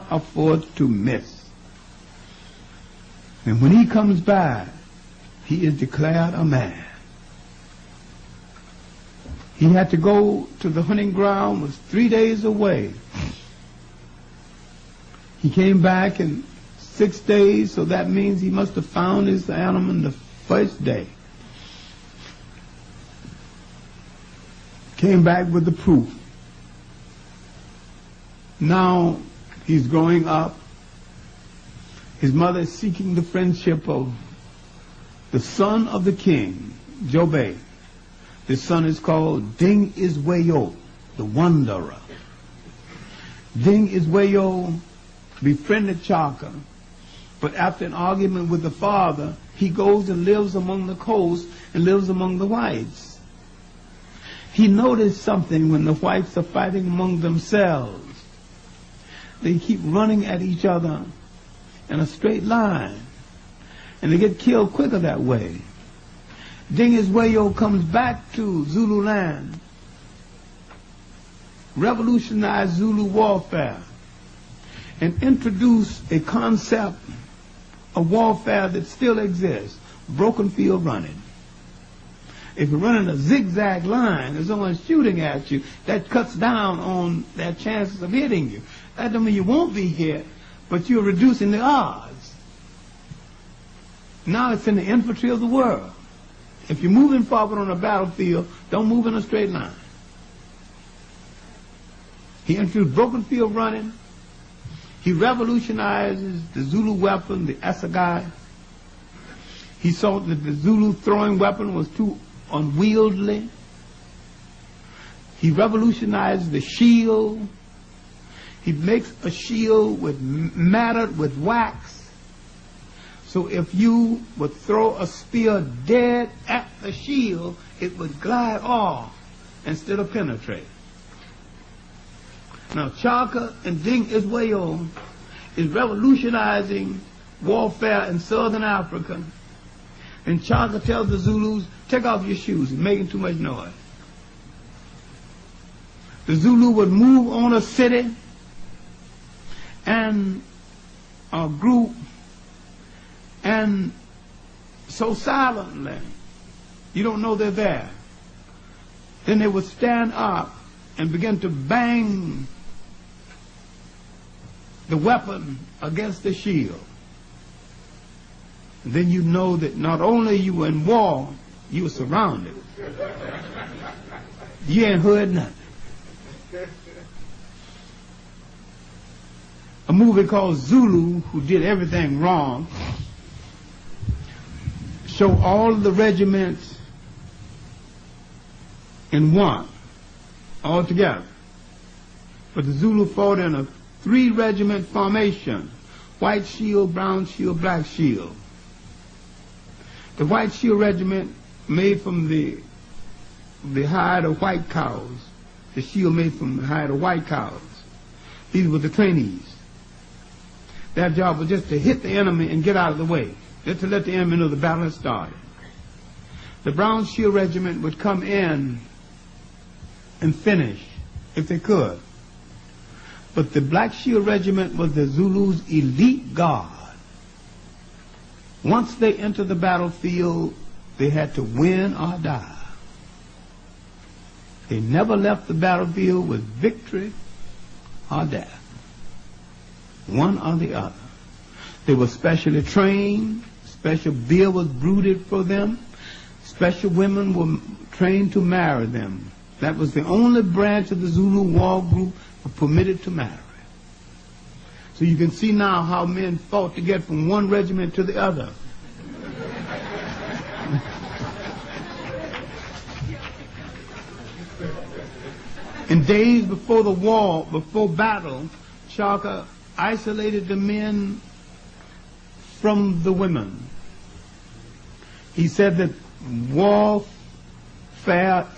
afford to miss. And when he comes by, he is declared a man. He had to go to the hunting ground, was 3 days away. He came back in 6 days, so that means he must have found his animal the first day. Came back with the proof. Now he's growing up. His mother is seeking the friendship of the son of the king, Jobei. This son is called Ding Iswayo, the wanderer. Ding Iswayo befriended Clarke, but after an argument with the father, he goes and lives among the coast and lives among the whites. He noticed something when the whites are fighting among themselves. They keep running at each other in a straight line, and they get killed quicker that way. Ding Iswayo comes back to Zulu land, revolutionized Zulu warfare, and introduced a concept of warfare that still exists, broken field running. If you're running a zigzag line and someone's shooting at you, that cuts down on their chances of hitting you. That doesn't mean you won't be hit, but you're reducing the odds. Now it's in the infantry of the world. If you're moving forward on a battlefield, don't move in a straight line. He introduced broken field running. He revolutionizes the Zulu weapon, the assegai. He saw that the Zulu throwing weapon was too unwieldy. He revolutionized the shield. He makes a shield with matted with wax. So if you would throw a spear dead at the shield, it would glide off instead of penetrate. Now Clarke and Ding Iswayo is revolutionizing warfare in southern Africa. And Clarke tells the Zulus, take off your shoes, it's making too much noise. The Zulu would move on a city and a group, and so silently, you don't know they're there. Then they would stand up and begin to bang the weapon against the shield. And then you know that not only you were in war, you were surrounded. You ain't heard nothing. A movie called Zulu, who did everything wrong, show all the regiments in one, all together. But the Zulu fought in a 3-regiment formation: white shield, brown shield, black shield. The white shield regiment made from the hide of white cows. The shield made from the hide of white cows. These were the trainees. Their job was just to hit the enemy and get out of the way, just to let the enemy know the battle had started. The brown shield regiment would come in and finish if they could. But the black shield regiment was the Zulus' elite guard. Once they entered the battlefield, they had to win or die. They never left the battlefield with victory or death. One or the other. They were specially trained. Special beer was brewed for them. Special women were trained to marry them. That was the only branch of the Zulu war group permitted to marry. So you can see now how men fought to get from one regiment to the other. In days before the war, before battle, Clarke isolated the men from the women. He said that warfare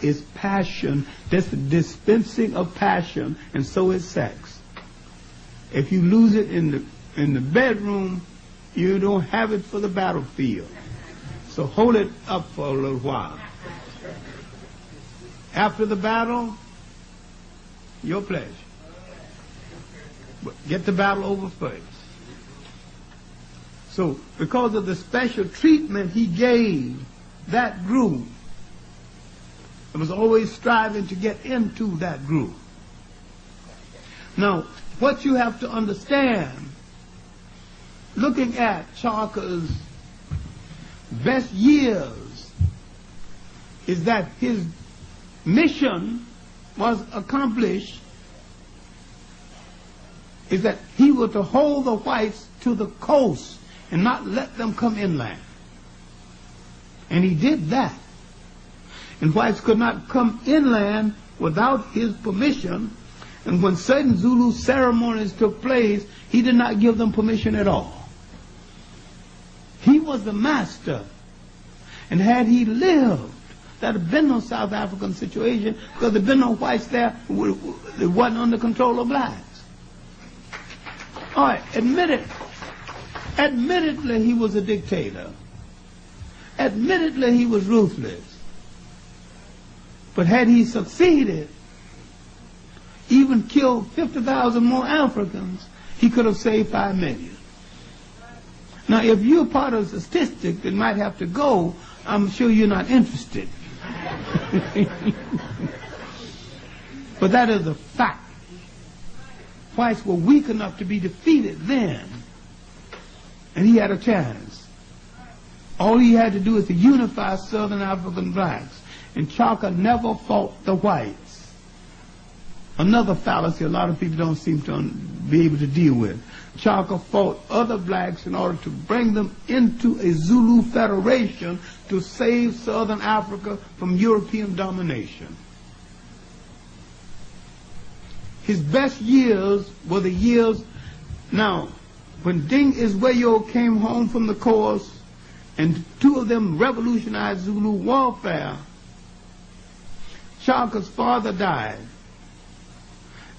is passion, that's the dispensing of passion, and so is sex. If you lose it in the bedroom, you don't have it for the battlefield. So hold it up for a little while. After the battle, your pleasure. but get the battle over first. So because of the special treatment he gave that group, it was always striving to get into that group. Now, what you have to understand, looking at Clarke's best years, is that his mission was accomplished, is that he was to hold the whites to the coast and not let them come inland. And he did that. And whites could not come inland without his permission. And when certain Zulu ceremonies took place, he did not give them permission at all. He was the master. And had he lived, there had been no South African situation, because there had been no whites there. It wasn't under control of blacks. All right, admittedly he was a dictator. Admittedly he was ruthless. But had he succeeded, even killed 50,000 more Africans, he could have saved 5 million. Now, if you're part of the statistic that might have to go, I'm sure you're not interested. But that is a fact. Whites were weak enough to be defeated then, and he had a chance. All he had to do is to unify Southern African blacks, and Clarke never fought the whites. Another fallacy a lot of people don't seem to be able to deal with. Clarke fought other blacks in order to bring them into a Zulu federation to save Southern Africa from European domination. His best years were the years, now, when Ding Isweyo came home from the course, and 2 of them revolutionized Zulu warfare, Clarke's father died.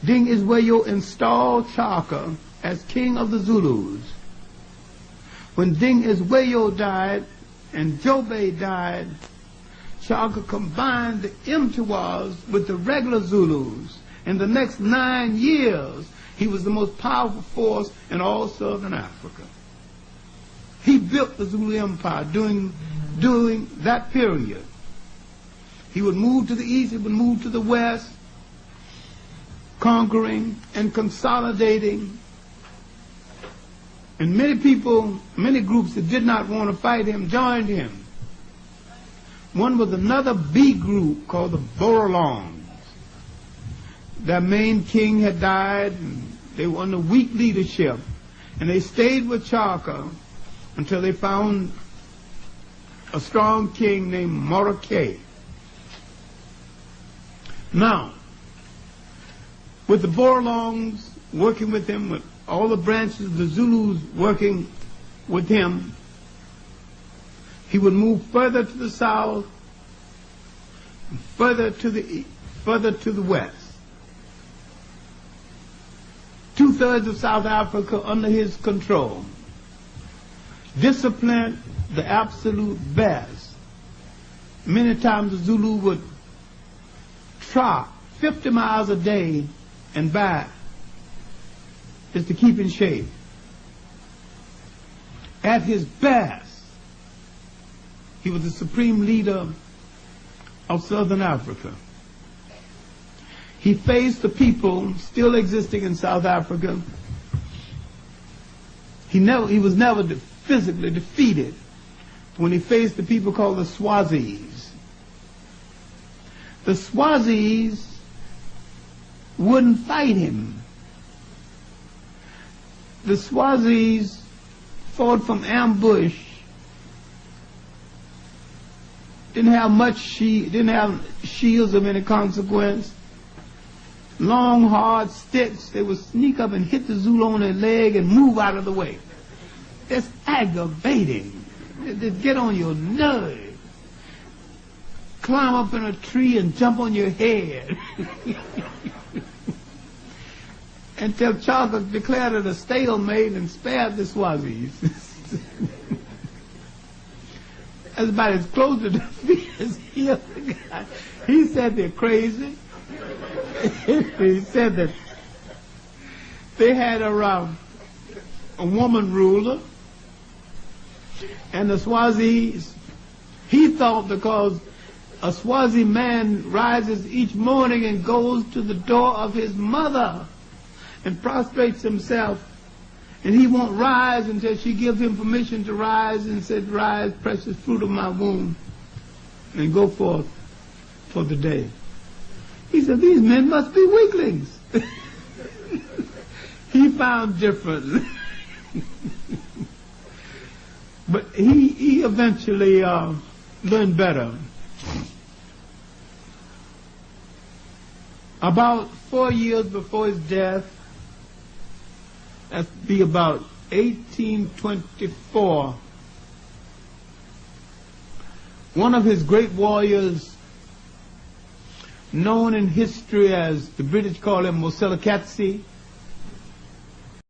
Ding Isweyo installed Clarke as king of the Zulus. When Ding Isweyo died and Jobe died, Clarke combined the Mtiwas with the regular Zulus. In the next 9 years, he was the most powerful force in all Southern Africa. He built the Zulu Empire during that period. He would move to the east, he would move to the west, conquering and consolidating. And many people, many groups that did not want to fight him joined him. One was another B group called the Borolongs. Their main king had died, and they were under weak leadership. And they stayed with Clarke until they found a strong king named Morake. Now, with the Borolongs working with him, with all the branches of the Zulus working with him, he would move further to the south, and further to the west. 2/3 of South Africa under his control. Discipline, the absolute best. Many times the Zulu would trot 50 miles a day and back just to keep in shape. At his best, he was the supreme leader of Southern Africa. He faced the people still existing in South Africa. He was never physically defeated when he faced the people called the Swazis. The Swazis wouldn't fight him. The Swazis fought from ambush. Didn't have shields of any consequence. Long, hard sticks. They would sneak up and hit the Zulu on their leg and move out of the way. That's aggravating. They get on your nerves. Climb up in a tree and jump on your head. Until Clarke declared it a stalemate and spared the Swazis. That's about as close to defeat as he ever got. He said they're crazy. He said that they had a woman ruler, and the Swazis, he thought because a Swazi man rises each morning and goes to the door of his mother and prostrates himself, and he won't rise until she gives him permission to rise and said, "Rise, precious fruit of my womb," and go forth for the day. He said, these men must be weaklings. He found different. But he eventually learned better. About 4 years before his death, that'd be about 1824, one of his great warriors, known in history as the British call him Moselekatse,